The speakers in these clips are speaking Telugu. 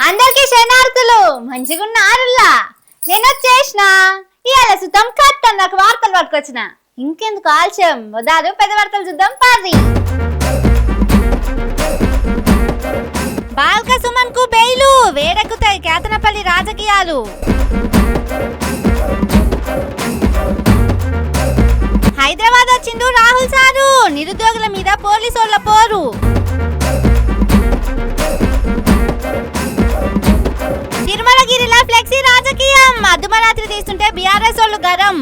అందరికి శనార్థులు మంచిగున్నారులా. నేను వచ్చేసిన ఇవాళ సుతం కట్ట నాకు వార్తలు పట్టుకొచ్చిన. ఇంకెందుకు ఆలస్యం, వదారు పెద్ద వార్తలు చూద్దాం పారి. బాల్క సుమన్ కు బెయిలు, వేడెక్కుతాయి కేతనపల్లి రాజకీయాలు. హైదరాబాద్ వచ్చిండు రాహుల్ సారు, నిరుద్యోగుల మీద పోలీసోళ్ల పోరు. తిరుమలగిరిలో ఫ్లెక్సీ రాజకీయం, అర్ధరాత్రి తీస్తుంటే బీఆర్ఎస్ వాళ్ళు గరం.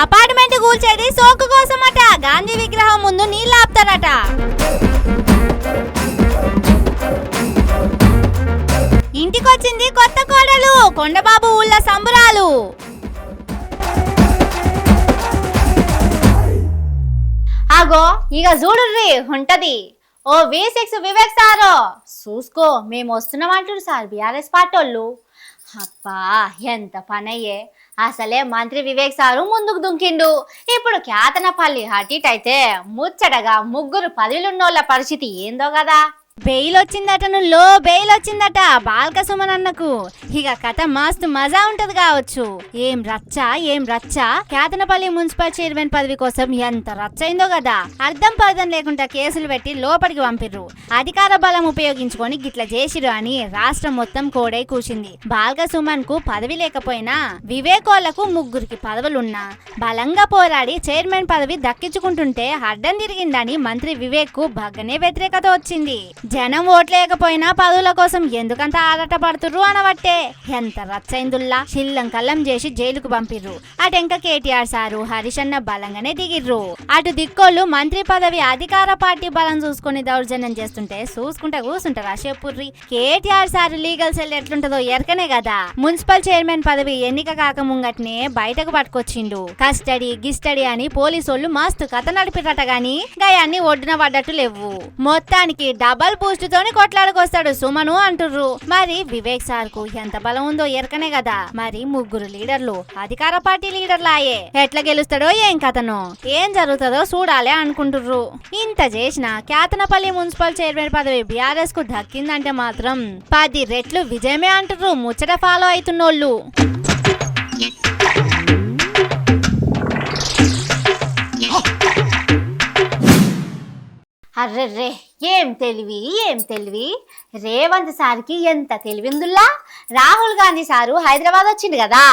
అపార్ట్మెంట్ కూల్చేది సోకు కోసమట, గాంధీ విగ్రహం ముందు నీళ్ళు ఆపుతారట. ఇంటికొచ్చింది కొత్త కోడలు, కొండబాబు ఊళ్ళ సంబరాలు. ఆగో ఇక చూడుర్రి ఉంటది. ఓ V6 వివేక్ సారో చూసుకో, మేము వస్తున్నామంటారు సార్ బీఆర్ఎస్ పార్టోళ్ళు. అబ్బా ఎంత పనయ్యే, అసలే మంత్రి వివేక్ సారు ముందుకు దుంకిండు. ఇప్పుడు కేతనపల్లి హటీటైతే ముచ్చటగా ముగ్గురు పదవులున్నోళ్ళ పరిస్థితి ఏందో కదా. బెయిల్ వచ్చిందట, నువ్వు బెయిల్ వచ్చిందట బాల్క సుమన్ అన్నకు. ఇక కథ మస్తు మజా ఉంటది కావచ్చు. ఏం రచ్చ కేతనపల్లి మున్సిపల్ చైర్మన్ పదవి కోసం ఎంత రచ్చైందో కదా. అర్థం పర్థం లేకుండా కేసులు పెట్టి లోపలికి పంపిర్రు. అధికార బలం ఉపయోగించుకొని గిట్ల చేసిరు అని రాష్ట్రం మొత్తం కోడై కూసింది. బాల్క సుమన్ కు పదవి లేకపోయినా వివేకోళ్లకు ముగ్గురికి పదవులున్నా బలంగా పోరాడి చైర్మన్ పదవి దక్కించుకుంటుంటే అడ్డం తిరిగిందని మంత్రి వివేక్ కు బాగానే వ్యతిరేకత వచ్చింది. జనం ఓట్లేకపోయినా పదవుల కోసం ఎందుకంత ఆరాట పడుతుర్రు అనబట్టే ఎంత రచ్చైందుల్లా చిల్లం కల్లం చేసి జైలుకు పంపిర్రు. అటెంక కేటీఆర్ సారు హరిశన్న బలంగానే దిగిర్రు. అటు దిక్కోళ్ళు మంత్రి పదవి అధికార పార్టీ బలం చూసుకుని దౌర్జన్యం చేస్తుంటే చూసుకుంటా కూసుంటారా చెప్పుర్రి. కేటీఆర్ సారు లీగల్ సెల్ ఎట్లుంటదో ఎరకనే కదా. మున్సిపల్ చైర్మన్ పదవి ఎన్నిక కాక ముంగట్నే బయటకు పట్టుకొచ్చిండు. కస్టడీ గిస్టడీ అని పోలీసోళ్లు మస్తు కథ నడిపిరట గాని గాయాన్ని ఒడ్డున పడ్డట్టు లేవు. మొత్తానికి డబల్ బూస్ట్ తోని కొట్లాడుకొస్తాడు సుమను అంటుర్రు. మరి వివేక్ సార్ కు ఎంత బలం ఉందో ఎరకనే కదా. మరి ముగ్గురు లీడర్లు అధికార పార్టీ లీడర్లాయే. ఎట్లా గెలుస్తాడో ఏం కథనో ఏం జరుగుతుందో చూడాలి అనుకుంటుర్రు. ఇంత చేసిన కేతనపల్లి మున్సిపల్ చైర్మన్ పదవి బీఆర్ఎస్ కు దక్కిందంటే మాత్రం 10 రెట్లు విజయమే అంటుర్రు ముచ్చట ఫాలో అవుతున్నోళ్ళు. అర్రెర్రే ఏం తెలివి రేవంత్ సార్కి ఎంత తెలివిందుల్లా. రాహుల్ గాంధీ సారు హైదరాబాద్ వచ్చిండు కదా.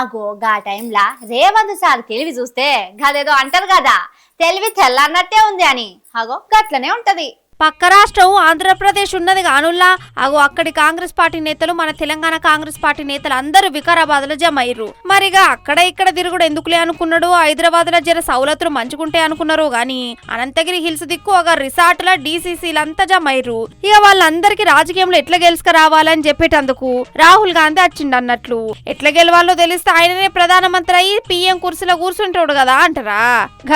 అగో గా టైంలా రేవంత్ సార్ తెలివి చూస్తే గదేదో అంటారు కదా, తెలివి తెల్లన్నట్టే ఉంది అని. అగో గట్లనే ఉంటది. పక్క రాష్ట్రం ఆంధ్రప్రదేశ్ ఉన్నది కానుల్లా. అగో అక్కడి కాంగ్రెస్ పార్టీ నేతలు మన తెలంగాణ కాంగ్రెస్ పార్టీ నేతలు అందరూ వికారాబాద్ లో జమ అయ్యారు. మరిగా అక్కడ ఇక్కడ తిరుగుడు ఎందుకులే అనుకున్నాడు. హైదరాబాద్ లో జర సౌలతులు మంచుకుంటే అనుకున్నారు గాని అనంతగిరి హిల్స్ దిక్కు ఒక రిసార్ట్ ల DCCలంతా జమ అయ్యారు. ఇక వాళ్ళందరికీ రాజకీయంలో ఎట్లా గెలుచుకు రావాలని చెప్పేటందుకు రాహుల్ గాంధీ వచ్చిండు అన్నట్లు. ఎట్లా గెలవాలో తెలిస్తే ఆయననే ప్రధానమంత్రి అయ్యి PM కుర్చీలో కూర్చుంటాడు కదా అంటారా.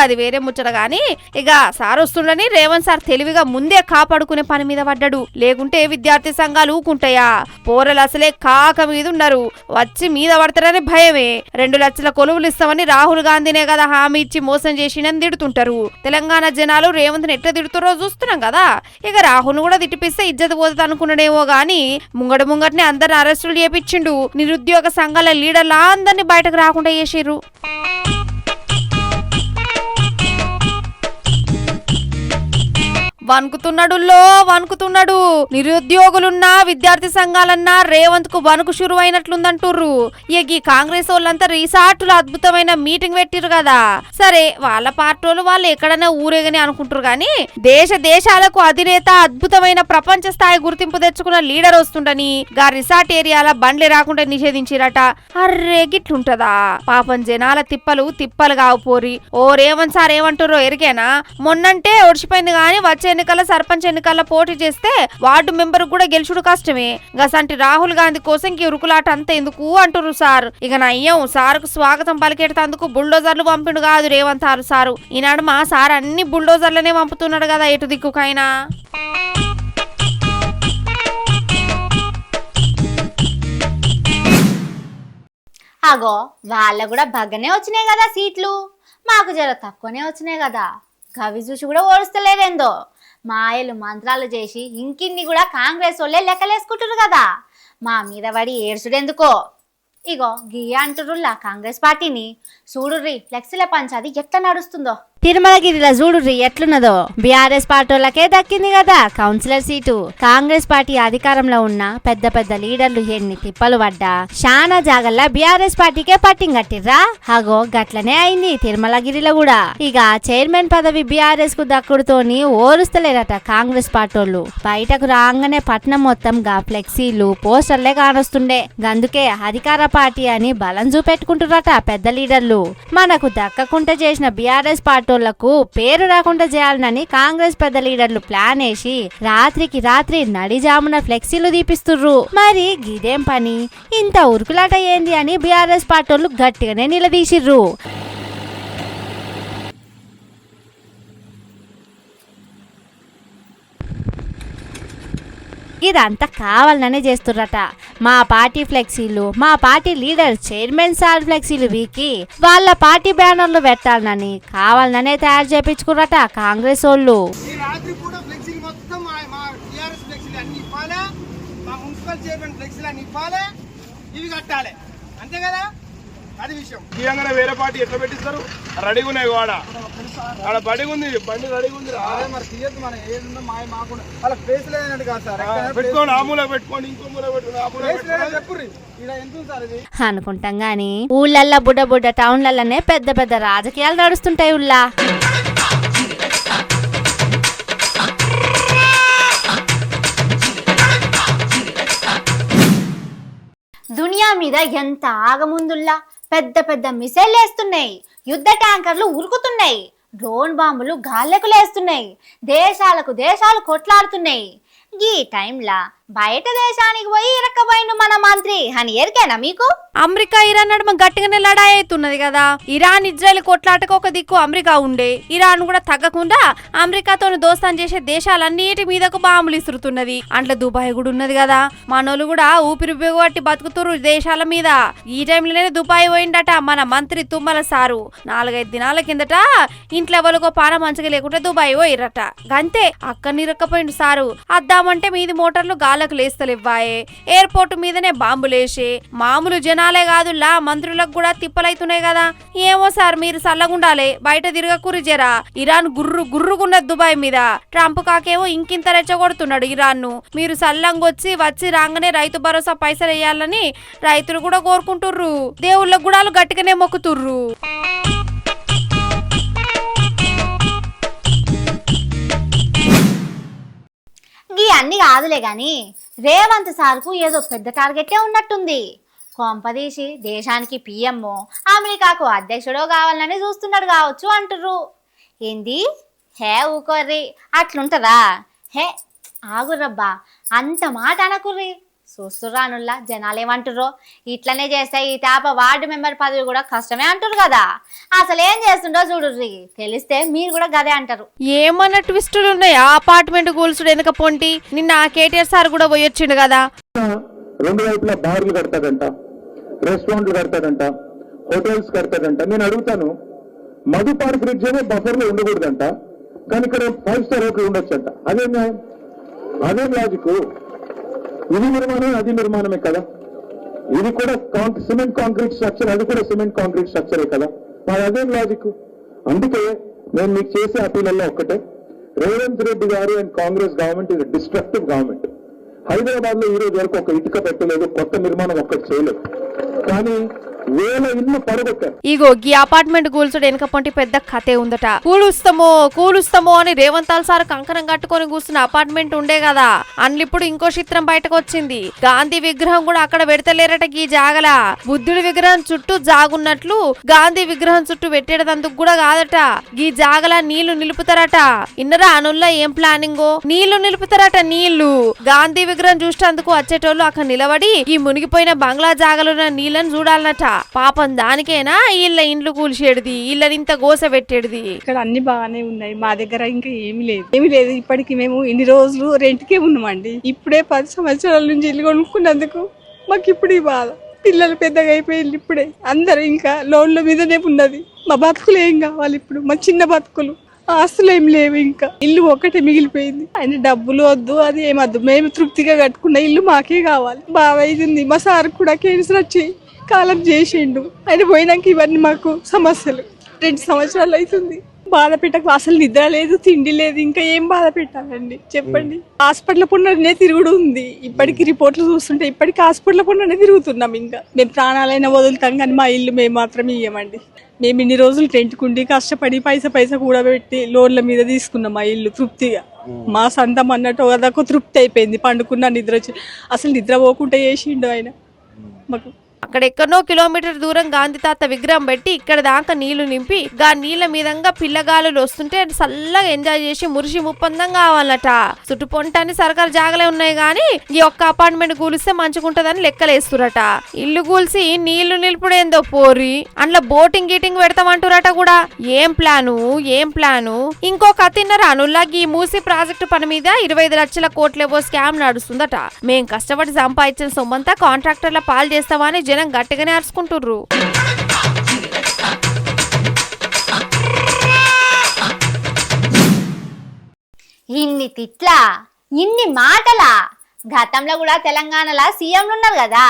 అది వేరే ముచ్చట గాని ఇక సార్ వస్తుండని రేవంత్ సార్ తెలివిగా ముందే కాపాడుకునే పని మీద పడ్డాడు. లేకుంటే విద్యార్థి సంఘాలు ఊకుంటాయా. పోరలు అసలే కాక మీద ఉన్నారు, వచ్చి మీద పడతారని భయమే. 2 లక్షల కొలువులు ఇస్తామని రాహుల్ గాంధీనే కదా హామీ ఇచ్చి మోసం చేసిందని తిడుతుంటారు. తెలంగాణ జనాలు రేవంత్ ఎట్లా తిడుతారో చూస్తున్నాం కదా. ఇక రాహుల్ కూడా తిట్టిపిస్తే ఇజ్జత్ పోతుంది అనుకున్నాడేమో గాని ముంగటనే అందరిని అరెస్టులు చేపించిండు. నిరుద్యోగ సంఘాల లీడర్లు అందరినీ బయటకు రాకుండా చేసిర్రు. వణుకుతున్నాడు. నిరుద్యోగులున్నా విద్యార్థి సంఘాలన్నా రేవంత్ కు వణుకు షురు అయినట్లుందంటుర్రు. ఈ కాంగ్రెస్ వాళ్ళంతా రిసార్టులో అద్భుతమైన మీటింగ్ పెట్టిరు కదా. సరే వాళ్ళ పార్టీలు వాళ్ళు ఎక్కడైనా ఊరేగని అనుకుంటారు గాని దేశాలకు అధినేత అద్భుతమైన ప్రపంచ స్థాయి గుర్తింపు తెచ్చుకున్న లీడర్ వస్తుండని గా రిసార్ట్ ఏరియాల బండ్లే రాకుండా నిషేధించిరట. అర్రే గిట్లుంటదా. పాపం జనాల తిప్పలు కావు పోరి. ఓ రేవంత్ సార్ ఏమంటారో ఎరికేనా, మొన్నంటే ఒడిచిపోయింది గాని వచ్చే ఎన్నికల సర్పంచ్ ఎన్నికల్లో పోటీ చేస్తే వార్డు మెంబర్ కూడా గెలుచుడు కష్టమే. గసంటి రాహుల్ గాంధీ కోసం ఉరుకులాట అంత ఎందుకు అంటురు సార్. ఇక నయ్యం సార్కు స్వాగతం పలికేటందుకు బుల్డోజర్లు పంపిండు కాదు రేవంత్ సారు. ఈనాడు మా సార్ అన్ని బుల్డోజర్లనే పంపుతున్నాడు కదా ఎటు దిక్కుకైనా. అగో వాళ్ళ కూడా బాగానే వచ్చినాయి కదా సీట్లు, మాకు జర తక్కువనే వచ్చినాయి కదా. కవి చూసి కూడా ఓడుస్తలేదేందో. మాయలు మంత్రాలు చేసి ఇంకిన్ని కూడా కాంగ్రెస్ వాళ్ళే లెక్కలేసుకుంటారు కదా. మా మీద పడి ఏడ్చుడెందుకో. ఇగో గియ్య అంటుర్రులా కాంగ్రెస్ పార్టీని. చూడుర్రి ఫ్లెక్సీల పంచాది ఎట్లా నడుస్తుందో. తిరుమలగిరిలో చూడుర్రి ఎట్లున్నదో. బీఆర్ఎస్ పార్టీలకే దక్కింది కదా కౌన్సిలర్ సీటు. కాంగ్రెస్ పార్టీ అధికారంలో ఉన్న పెద్ద పెద్ద లీడర్లు ఎన్ని తిప్పలు పడ్డా శానా జాగల్లా బీఆర్ఎస్ పార్టీకే పట్టింగ్ కట్టిర్రా. అగో గట్లనే అయింది తిరుమలగిరిలో కూడా. ఇక చైర్మన్ పదవి బీఆర్ఎస్ కు దక్కుడుతోని ఓరుస్తలేరట కాంగ్రెస్ పార్టీలు. బయటకు రాగానే పట్నం మొత్తం గా ఫ్లెక్సీలు పోస్టర్లే కానొస్తుండే. గందుకే అధికార పార్టీ అని బలం చూపెట్టుకుంటున్నారట పెద్ద లీడర్లు. మనకు దక్కకుండా చేసిన బీఆర్ఎస్ పార్టీలకు పేరు రాకుండా చేయాలని కాంగ్రెస్ పెద్ద లీడర్లు ప్లాన్ వేసి రాత్రికి రాత్రి నడిజామున ఫ్లెక్సీలు తీపిస్తుర్రు. మరి గిదేం పని, ఇంత ఉరుకులాట ఏంది అని బీఆర్ఎస్ పార్టీలు గట్టిగానే నిలదీసిర్రు. ఇదంతా కావాలనే చేస్తుర్రట. మా పార్టీ ఫ్లెక్సీలు, మా పార్టీ లీడర్ చైర్మన్ సార్ ఫ్లెక్సీలు వీకి వాళ్ళ పార్టీ బ్యానర్లు పెట్టాలని కావాలనే తయారు చేపించుకుర్రట కాంగ్రెస్ వాళ్ళు. అంతే కదా, అది విషయం. తీయంగానే వేరే పార్టీ ఎట్లా పెట్టిస్తారు? రెడీగా ఉన్నాయి వాడ ఆడ బడిగా ఉంది, బండి రెడీగా ఉంది. మరి తీయద్దు, మనం ఏదుందో మాకుండా వాళ్ళ ప్లేస్ లేదన్నట్టు కాదు సార్. పెట్టుకోండి, ఆ మూల పెట్టుకోండి, ఇంకో మూల పెట్టుకోండి అనుకుంటాం గాని ఊళ్ళల్లో బుడ్డ బుడ్డ టౌన్లలోనే పెద్ద పెద్ద రాజకీయాలు నడుస్తుంటాయి. ఊళ్ళా దునియా మీద ఎంత ఆగముందుల్లా పెద్ద పెద్ద మిసైల్ వేస్తున్నాయి, యుద్ధ ట్యాంకర్లు ఉరుకుతున్నాయి, డ్రోన్ బాంబులు గాల్లెకు లేస్తున్నాయి, దేశాలకు దేశాలు కొట్లాడుతున్నాయి. ఈ టైంలా బయట దేశానికి పోయి ఇరక్కబోయిన మన మంత్రి అని ఎరికేనా మీకు? అమెరికా ఇరాన్ నడుమ గట్టిగానే లడాయి అవుతున్నది కదా. ఇరాన్ ఇజ్రాయెల్ కొట్లాటకు ఒక దిక్కు అమెరికా ఉండే, ఇరాన్ కూడా తగ్గకుండా అమెరికాతో దోస్తాన్ చేసే దేశాలన్నిటి మీదకు బాంబులు ఇస్తున్నది. అంట్లో దుబాయ్ కూడా ఉన్నది కదా. మనోళ్ళు కూడా ఊపిరి బిగబట్టి బతుకుతురు దేశాల మీద. ఈ టైంలోనే దుబాయ్ పోయిండట మన మంత్రి తుమ్మల సారు. 4-5 దినాల కిందట ఇంట్లో ఎవరికో పాన మంచిగా లేకుంటే దుబాయ్ పోయిరట. గంతే అక్కడ నిరక్కపోయిండు సారు. అద్దామంటే మీది మోటార్లు గాలకు లేస్తలేవాయే. ఎయిర్పోర్ట్ మీదనే బాంబులేసి మామూలు జనాలే కాదులా మంత్రులకు కూడా తిప్పలైతున్నాయి కదా. ఏమో సార్ మీరు సల్లగుండాలే, బయట తిరగకూరి జరా. ఇరాన్ గుర్రుగున్నది దుబాయ్ మీద. ట్రంప్ కాకేమో ఇంకింత రెచ్చగొడుతున్నాడు ఇరాన్ ను. మీరు సల్లంగొచ్చి వచ్చి రాగానే రైతు భరోసా పైసలు వేయాలని రైతులు కూడా కోరుకుంటుర్రు. దేవుళ్ళ గుడాలు గట్టిగానే మొక్కుతుర్రు. గీ అన్ని కాదులే గాని రేవంత్ సార్కు ఏదో పెద్ద టార్గెటే ఉన్నట్టుంది. కొంపదీసి దేశానికి పిఎంఓ అమెరికాకు అధ్యక్షుడో కావాలని చూస్తున్నాడు కావచ్చు అంటుర్రు. ఏంది హే ఊకోర్రి, అట్లుంటదా? హే ఆగుర్రబ్బా, అంత మాట అనకుర్రి. చూస్తుర్రానుల్లా జనాలు ఏమంటుర్రో. ఇట్లనే చేస్తే ఈ తాప వార్డు మెంబర్ పదవి కూడా కష్టమే అంటారు కదా. అసలు ఏం చేస్తుండో చూడుర్రి, తెలిస్తే మీరు కూడా గదే అంటారు. ఏమన్నా ట్విస్టులు ఉన్నాయా? అపార్ట్మెంట్ కూల్చుడు ఎందుకు పొంటి? నిన్న కేటీఆర్ సార్ కూడా పోయొచ్చిండు కదా. 2 వైపులా బార్లు కడతాడంట, రెస్టారెంట్లు కడతాడంట, హోటల్స్ కడతాడంట. నేను అడుగుతాను, మధు పార్క్ బ్రిడ్జ్ అనే బఫర్ లో ఉండకూడదంట, కానీ ఇక్కడ 5 స్టార్ హోటల్ ఉండొచ్చంట. అదేం న్యాయం? అదేం లాజిక్? ఇది నిర్మాణం, అది నిర్మాణమే కదా. ఇది కూడా సిమెంట్ కాంక్రీట్ స్ట్రక్చర్, అది కూడా సిమెంట్ కాంక్రీట్ స్ట్రక్చరే కదా. మరి అదేం లాజిక్? అందుకే నేను మీకు చేసే అపీలల్లో ఒక్కటే, రేవంత్ రెడ్డి గారు అండ్ కాంగ్రెస్ గవర్నమెంట్ ఇది డిస్ట్రక్టివ్ గవర్నమెంట్. హైదరాబాద్ లో ఈ రోజు వరకు ఒక ఇటుక పెట్టలేదు, కొత్త నిర్మాణం ఒక్కటి చేయలేదు, కానీ వేల ఇల్లు పడగొట్టారు. ఇగో ఈ అపార్ట్మెంట్ కూల్చుడు వెనక పొంటి పెద్ద కథే ఉందట. కూలుస్తామో అని రేవంతాల్ సార్ కంకణం కట్టుకొని కూర్చున్న అపార్ట్మెంట్ ఉండే కదా. ఇప్పుడు ఇంకో చిత్రం బయటకు వచ్చింది. గాంధీ విగ్రహం కూడా అక్కడ పెడతలేరట. ఈ జాగల బుద్ధుడి విగ్రహం చుట్టూ జాగున్నట్లు గాంధీ విగ్రహం చుట్టూ పెట్టేటందుకు కూడా కాదట. ఈ జాగల నీళ్లు నిలుపుతారట. ఇన్నరా అనుల్లా ఏం ప్లానింగో? నీళ్లు నిలుపుతారట. నీళ్లు గాంధీ విగ్రహం చూసేందుకు వచ్చేటోళ్ళు అక్కడ నిలబడి ఈ మునిగిపోయిన బంగ్లా జాగలున్న నీళ్లను చూడాలన్నట. పాపం దానికేనా వీళ్ళ ఇండ్లు కూల్చేడిది, వీళ్ళని ఇంత గోస పెట్టేది. ఇక్కడ అన్ని బాగానే ఉన్నాయి, మా దగ్గర ఇంకా ఏమీ లేదు. ఇప్పటికి మేము ఇన్ని రోజులు రెంట్కే ఉన్నామండి. ఇప్పుడే 10 సంవత్సరాల నుంచి ఇల్లు కొనుక్కున్నందుకు మాకు ఇప్పుడు ఈ బాధ. పిల్లలు పెద్దగా అయిపోయింది, ఇప్పుడే అందరు ఇంకా లోన్ల మీదనే ఉన్నది. మా బతుకులు ఏం కావాలి ఇప్పుడు? మా చిన్న బతుకులు ఆస్తులు ఏం లేవు, ఇంకా ఇల్లు ఒకటే మిగిలిపోయింది. ఆయన డబ్బులు వద్దు, అది ఏమద్దు, మేము తృప్తిగా కట్టుకున్న ఇల్లు మాకే కావాలి. బాగా అయింది, మా సార్ కూడా క్యాన్సర్ వచ్చి కాలం చేసిండు. ఆయన పోయినాక ఇవన్నీ మాకు సమస్యలు. 2 సంవత్సరాలు అవుతుంది. బాధ పెట్టకు, అసలు నిద్ర లేదు, తిండి లేదు, ఇంకా ఏం బాధ పెట్టాలండి చెప్పండి. హాస్పిటల్ పున్ననే తిరుగుడు ఉంది. ఇప్పటికి రిపోర్ట్లు చూస్తుంటే ఇప్పటికి హాస్పిటల్ పున్ననే తిరుగుతున్నాం. ఇంకా మేము ప్రాణాలైనా వదులుతాం కానీ మా ఇల్లు మేము మాత్రం ఇయ్యమండి. మేము ఇన్ని రోజులు రెంట్కుండి కష్టపడి పైసా కూడబెట్టి లోన్ల మీద తీసుకున్నాం మా ఇల్లు తృప్తిగా. మా సొంతం అన్నట్టు అదొక తృప్తి అయిపోయింది. పండుకున్న నిద్ర వచ్చి అసలు నిద్ర పోకుండా చేసిండు ఆయన మాకు. అక్కడ ఎక్కడో కిలోమీటర్ దూరం గాంధీ తాత విగ్రహం పెట్టి ఇక్కడ దాకా నీళ్లు నింపి గా నీళ్ల మీదంగా పిల్లగాలులు వస్తుంటే చల్లగా ఎంజాయ్ చేసి మురిసి ముప్పందం కావాలట. చుట్టుపొంటాన్ని సర్కారు జాగలే ఉన్నాయి గాని ఈ ఒక్క అపార్ట్మెంట్ కూలిస్తే మంచిగుంటదని లెక్కలేస్తురట. ఇల్లు కూల్సి నీళ్లు నిలుపుడేందో పోరి అందులో బోటింగ్ గీటింగ్ పెడతామంటురట కూడా. ఏం ప్లాను ఇంకో కతిన్నర అనుల్లాగి ఈ మూసి ప్రాజెక్టు పని మీద 25 లక్షల కోట్లేవో స్కామ్ నడుస్తుందట. మేం కష్టపడి సంపాదించిన సొమ్మంతా కాంట్రాక్టర్ల పాలు చేస్తామని జనం గట్టిగానే అరుచుకుంటుర్రు. ఇన్ని తిట్లా, ఇన్ని మాటలా. గతంలో కూడా తెలంగాణలో సీఎంలు ఉన్నారు కదా,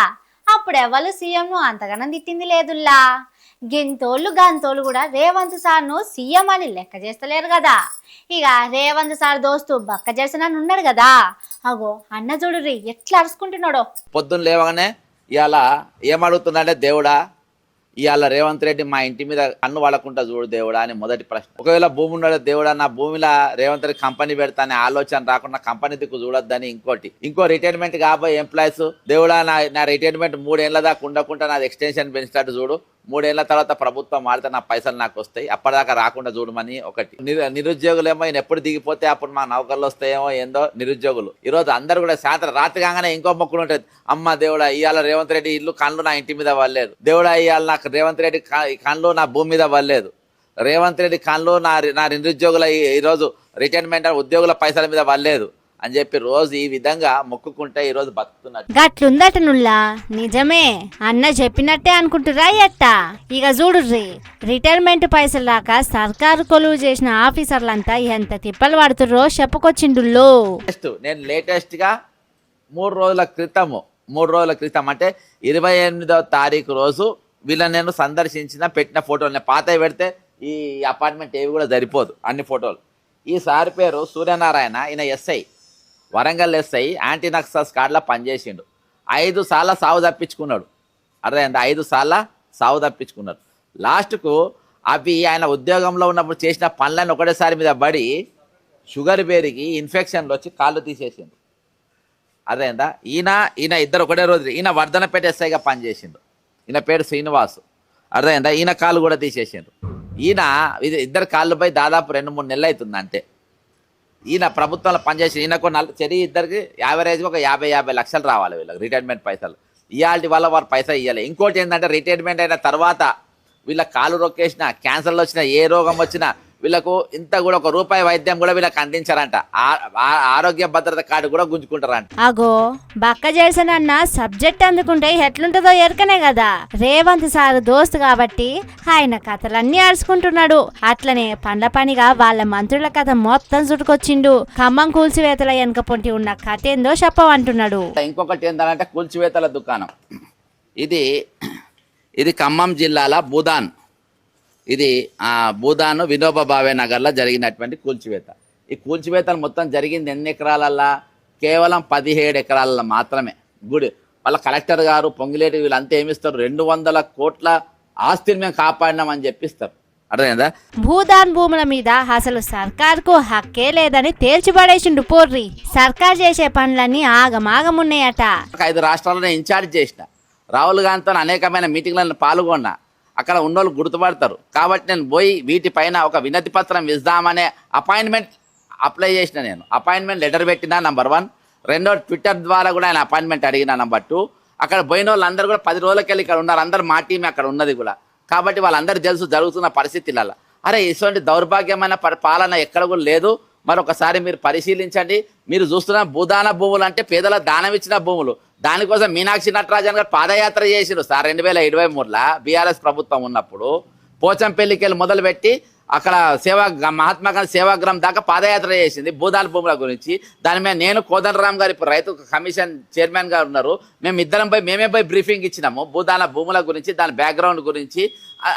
అప్పుడు ఎవరు సీఎంను అంతగానం తిట్టింది లేదుల్లా. గంతోళ్ళు కూడా రేవంత్ సార్ను సీఎం అని లెక్క చేస్తలేరు కదా. ఇక రేవంత్ సార్ దోస్తు బక్క జర్సన్ ఉన్నాడు కదా, అగో అన్న చూడుర్రి ఎట్లా అరుచుకుంటున్నాడో. పొద్దున్న లేవగానే ఇవాళ ఏమడుగుతున్నాడే, దేవుడా ఇవాళ రేవంత్ రెడ్డి మా ఇంటి మీద కన్ను వాడకుండా చూడు దేవుడా అని మొదటి ప్రశ్న. ఒకవేళ భూమి ఉన్నాడు, దేవుడా నా భూమిలో రేవంత్ రెడ్డి కంపెనీ పెడతా అనే ఆలోచన రాకుండా కంపెనీ దిక్కు చూడొద్దని. ఇంకో రిటైర్మెంట్ కాబోయే ఎంప్లాయీస్, దేవుడా నా రిటైర్మెంట్ 3 ఏళ్ల దాకా ఉండకుండా నాది ఎక్స్టెన్షన్ పెంచినట్టు చూడు, 3 ఏళ్ల తర్వాత ప్రభుత్వం మారితే నా పైసలు నాకు వస్తాయి, అప్పటిదాకా రాకుండా చూడమని ఒకటి. నిరుద్యోగులేమో ఈయన ఎప్పుడు దిగిపోతే అప్పుడు మా నౌకర్లు వస్తాయేమో ఏందో నిరుద్యోగులు. ఈరోజు అందరు కూడా సాయంత్రం రాత్రి కాగానే ఇంకో మొక్కులు ఉంటుంది. అమ్మ దేవుడా ఇవాళ రేవంత్ రెడ్డి ఇల్లు కళ్ళు నా ఇంటి మీద వల్లేదు, దేవుడా ఇవాళ నాకు రేవంత్ రెడ్డి కళ్ళు నా భూమి మీద వల్లేదు, రేవంత్ రెడ్డి కళ్ళు నా నిరుద్యోగుల ఈరోజు రిటైర్మెంట్ ఉద్యోగుల పైసల మీద వల్లేదు అని చెప్పి రోజు ఈ విధంగా మొక్కుకుంటే ఈ రోజు బతుకుతున్నట్టు. గట్లుందట నుల్లా, నిజమే అన్న చెప్పినట్టే అనుకుంటురా ఎట్టా. ఇక చూడుర్రి, రిటైర్మెంట్ పైసలు దాకా సర్కారు కొలువు చేసిన ఆఫీసర్లంతా ఎంత తిప్పలు పడుతుర్రో చెప్పుకొచ్చిండుల్లో. నేను లేటెస్ట్ గా 3 రోజుల క్రితం అంటే 28వ తారీఖు రోజు వీళ్ళని నేను సందర్శించిన పెట్టిన ఫోటోలు పాత పెడితే ఈ అపార్ట్మెంట్ ఏవి కూడా సరిపోదు అన్ని ఫోటోలు. ఈ సార్ పేరు సూర్యనారాయణ, ఈయన SI, Warangal SI, anti Naxals కార్డులో పనిచేసిండు. 5 సార్లు సావు తప్పించుకున్నాడు. అర్థమైందా? 5 సార్లు సావు తప్పించుకున్నాడు. లాస్ట్కు అవి ఆయన ఉద్యోగంలో ఉన్నప్పుడు చేసిన పనులను ఒకటేసారి మీద పడి షుగర్ బేరికి ఇన్ఫెక్షన్లు వచ్చి కాళ్ళు తీసేసిండు. అర్థమైందా? ఈయన ఇద్దరు ఒకటే రోజు. ఈయన వర్ధనపేట ఎస్ఐగా పనిచేసిండు, ఈయన పేరు శ్రీనివాసు. అర్థమైందా? ఈయన కాళ్ళు కూడా తీసేసిండు. ఇద్దరు కాళ్ళపై దాదాపు 2-3 నెలలు అవుతుంది అంతే. ఈయన ప్రభుత్వంలో పనిచేసి ఈయనకు ఇద్దరికి యావరేజ్గా ఒక 50 లక్షలు రావాలి వీళ్ళకి రిటైర్మెంట్ పైసలు. ఇవాళ వల్ల వారు పైసలు ఇవ్వాలి. ఇంకోటి ఏంటంటే రిటైర్మెంట్ అయిన తర్వాత వీళ్ళ కాలు రొక్కేసిన, క్యాన్సర్లు వచ్చినా, ఏ రోగం వచ్చినా వీళ్ళకు ఇంత కూడా ₹1 వైద్యం కూడా వీళ్ళకి అందించారంట. ఆరోగ్య భద్రత కార్డు కూడా గుంజుకుంటారంట. అగో బక్క జర్సన్ అన్న సబ్జెక్ట్ అందుకుంటే ఎట్లుంటుందో ఎరకనే కదా. రేవంత్ సార్ దోస్తు కాబట్టి ఆయన కథలన్నీ అరుచుకుంటున్నాడు. అట్లనే పండ్ల పనిగా వాళ్ళ మంత్రుల కథ మొత్తం చుట్టుకొచ్చిండు. ఖమ్మం కూల్చివేతల వెనక పొంటి ఉన్న కథ ఏందో చెప్పమంటున్నాడు. ఇంకొకటి ఏంటంటే కూల్చివేతల దుకాణం. ఇది ఖమ్మం జిల్లాల భూదాన్. ఇది భూదాన్ వినోబా భావే నగర్లో జరిగినటువంటి కూల్చివేత. ఈ కూల్చివేతలు మొత్తం జరిగింది ఎన్ని ఎకరాలల్లా? కేవలం 17 ఎకరాలలో మాత్రమే. గుడి వాళ్ళ కలెక్టర్ గారు పొంగిలేటి వీళ్ళంతా ఏమిస్తారు? 200 కోట్ల ఆస్తిని మేము కాపాడినామని చెప్పిస్తారు. అర్థమైందా? భూదాన్ భూముల మీద అసలు సర్కార్కు హక్కే లేదని తేల్చిపడేసిండు పోర్రి. సర్కార్ చేసే పనులన్నీ ఆగమాగమున్నాయట. 5 రాష్ట్రాలను ఇన్ఛార్జ్ చేసిన, రాహుల్ గాంధీతో అనేకమైన మీటింగ్లను పాల్గొన్నా. అక్కడ ఉన్నోళ్ళు గుర్తుపడతారు కాబట్టి నేను పోయి వీటిపైన ఒక వినతి పత్రం ఇద్దామనే అపాయింట్మెంట్ అప్లై చేసిన. నేను అపాయింట్మెంట్ లెటర్ పెట్టినా నంబర్ 1. రెండో ట్విట్టర్ ద్వారా కూడా ఆయన అపాయింట్మెంట్ అడిగిన నంబర్ 2. అక్కడ పోయిన వాళ్ళందరూ కూడా 10 రోజులకి వెళ్ళి ఇక్కడ ఉన్నారు. అందరు మా టీమే అక్కడ ఉన్నది కూడా. కాబట్టి వాళ్ళందరూ తెలుసు జరుగుతున్న పరిస్థితులలో. అరే ఇటువంటి దౌర్భాగ్యమైన పాలన ఎక్కడ కూడా లేదు. మరొకసారి మీరు పరిశీలించండి. మీరు చూస్తున్న భూదాన భూములు అంటే పేదల దానం ఇచ్చిన భూములు. దానికోసం మీనాక్షి నటరాజన్ గారు పాదయాత్ర చేసిరు సార్ 2023లో బీఆర్ఎస్ ప్రభుత్వం ఉన్నప్పుడు. పోచంపల్లికి వెళ్ళి మొదలుపెట్టి అక్కడ మహాత్మా గాంధీ సేవాగ్రామం దాకా పాదయాత్ర చేసింది భూదాల భూముల గురించి. దాని మీద నేను కోదండరామ్ గారు ఇప్పుడు రైతు కమిషన్ చైర్మన్ గారు ఉన్నారు, మేమే పోయి బ్రీఫింగ్ ఇచ్చినాము భూదాల భూముల గురించి, దాని బ్యాక్గ్రౌండ్ గురించి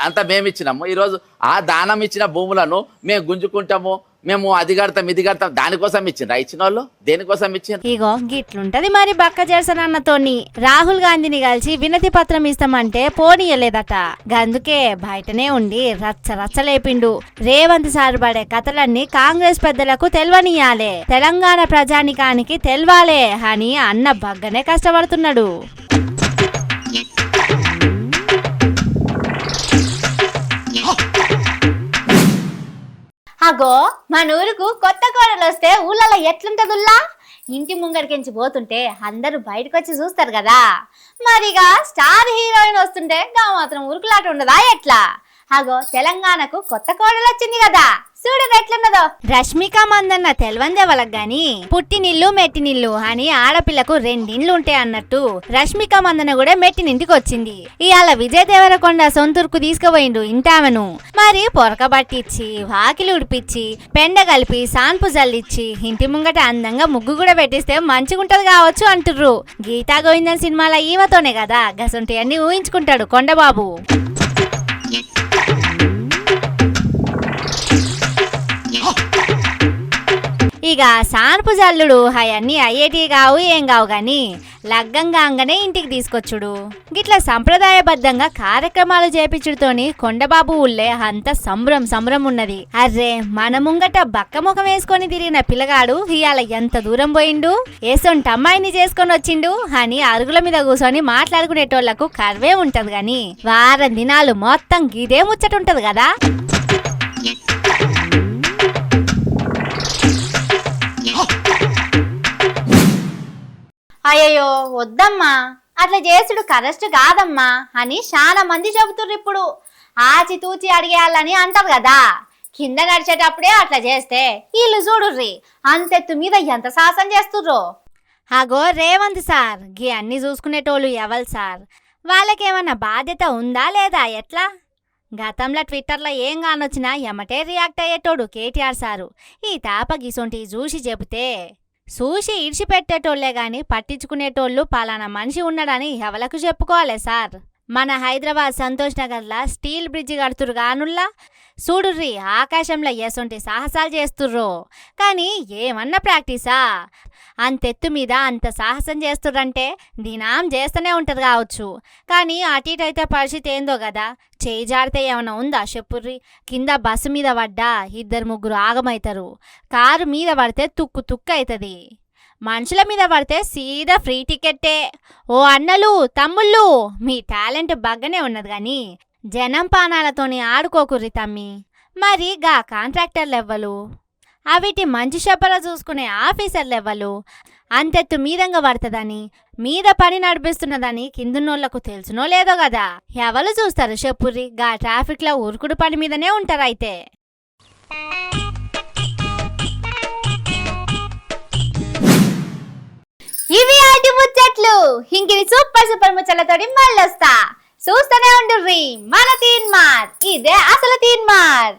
అంతా మేము ఇచ్చినాము. ఈరోజు ఆ దానం ఇచ్చిన భూములను మేము గుంజుకుంటాము, మేము అది కడతాం ఇది కడతాం, దానికోసం ఇచ్చిండ్రు ఇచ్చిన వాళ్ళు, దేనికోసం ఇచ్చిండ్రు? ఇగో గిట్లుంటది మరి బక్క జెర్సనన్నతోని. రాహుల్ గాంధీని కలిసి వినతి పత్రం ఇస్తామంటే పోనీయలేదట, గందుకే బయటనే ఉండి రచ్చలేపిండు. రేవంత్ సార్ పడే కథలన్నీ కాంగ్రెస్ పెద్దలకు తెల్వనియాలే, తెలంగాణ ప్రజానికానికి తెల్వాలే అని అన్న బగ్గనే కష్టపడుతున్నాడు. అగో మన ఊరుకు కొత్త కోడలు వస్తే ఊళ్ళలో ఎట్లుంటదుల్లా, ఇంటి ముంగడికించి పోతుంటే అందరూ బయటకు వచ్చి చూస్తారు కదా, మరిగా స్టార్ హీరోయిన్ వస్తుంటే గా మాత్రం ఉరుకులాట ఉండదా ఎట్లా? అగో తెలంగాణకు కొత్త కోడలు వచ్చింది కదా, చూడదు ఎట్లున్నదో. రష్మిక మందన్న తెల్వందే వాళ్ళకి గాని పుట్టినిల్లు మెట్టినిల్లు అని ఆడపిల్లకు రెండిండ్లు ఉంటాయి అన్నట్టు రష్మిక మందన్న కూడా మెట్టినింటికి వచ్చింది. ఇవాళ విజయ్ దేవరకొండ సొంతూరుకు తీసుకుపోయిండు ఇంటామెను. మరి పొరక పట్టించి వాకిలి ఉడిపించి పెండ కలిపి సాన్పు జల్లిచ్చి ఇంటి ముంగట అందంగా ముగ్గు కూడా పెట్టిస్తే మంచిగుంటది కావచ్చు అంటుర్రు. గీతా గోవిందన్ సినిమాల ఈమెతోనే కదా గసంటి అన్ని ఊహించుకుంటాడు కొండబాబు. ఇక సాన్పు జల్లుడు అవన్నీ అయ్యేటి కావు ఏం కావు గాని లగ్గంగానే ఇంటికి తీసుకొచ్చుడు, గిట్లా సంప్రదాయబద్ధంగా కార్యక్రమాలు చేపించుడుతోని కొండబాబు ఊళ్ళే అంత సంబరం ఉన్నది. అర్రే మన ముంగట బక్క ముఖం వేసుకొని తిరిగిన పిల్లగాడు ఇవాళ ఎంత దూరం పోయిండు, ఏసొంటి అమ్మాయిని చేసుకొని వచ్చిండు అని అరుగుల మీద కూర్చొని మాట్లాడుకునేటోళ్లకు కర్వే ఉంటది గాని వారం దినాలు మొత్తం గిదే ముచ్చటుంటది కదా. అయ్యో వద్దమ్మా, అట్లా చేసుడు కరెక్ట్ కాదమ్మా అని చాలా మంది చెబుతుర్రు. ఇప్పుడు ఆచితూచి అడిగేయాలని అంటారు కదా, కింద నడిచేటప్పుడే అట్లా చేస్తే వీళ్ళు చూడుర్రి అంతెత్తు మీద ఎంత సాహసం చేస్తుర్రో. అగో రేవంత్ సార్ గీ అన్ని చూసుకునేటోళ్ళు ఎవరు సార్, వాళ్ళకేమన్నా బాధ్యత ఉందా లేదా ఎట్లా? గతంలో ట్విట్టర్లో ఏం కానొచ్చినా ఎమటే రియాక్ట్ అయ్యేటోడు కేటీఆర్ సారు. ఈ తాప గిసొంటి చూసి చెబితే చూసి ఇడిచిపెట్టేటోళ్లే గాని పట్టించుకునేటోళ్ళు పలానా మనిషి ఉన్నాడని ఎవలకు చెప్పుకోవాలి సార్. మన హైదరాబాద్ సంతోష్ నగర్లా స్టీల్ బ్రిడ్జి కడుతురు గానుల్లా చూడుర్రి ఆకాశంలో ఏసొంటి సాహసాలు చేస్తుర్రో, కానీ ఏమన్నా ప్రాక్టీసా? అంతెత్తు మీద అంత సాహసం చేస్తుర్రంటే దినాం చేస్తూనే ఉంటది కావచ్చు, కానీ అటు ఇటు అయితే పరిస్థితి ఏందో కదా. చేయి జాడితే ఏమైనా ఉందా చెప్పుర్రి? కింద బస్సు మీద పడ్డా 2-3 ఆగమవుతారు, కారు మీద పడితే తుక్కు అవుతుంది, మనుషుల మీద పడితే సీదా ఫ్రీ టికెట్టే. ఓ అన్నలు తమ్ముళ్ళు మీ టాలెంట్ బగ్గనే ఉన్నది కానీ జనం పానాలతోని ఆడుకోకుర్రి తమ్మి. మరి గా కాంట్రాక్టర్లు ఎవ్వలు, అవిటి మంచి చెప్పలా చూసుకునే ఆఫీసర్లు ఎవ్వలు? అంతెత్తు మీదంగా పడుతుందని మీద పని నడిపిస్తున్నదని కిందున్నోళ్లకు తెలుసునో లేదో కదా, ఎవరు చూస్తారు చెప్పుర్రి? గా ట్రాఫిక్ లో ఉరుకుడు పని మీదనే ఉంటారు. అయితే ఇవి ఆటి ముచ్చట్లు, ఇంకిది సూపర్ ముచ్చట్లతోటి మళ్ళొస్తా. చూస్తూనే ఉండుర్రి మన తీన్మార్, ఇదే అసలు తీన్మార్.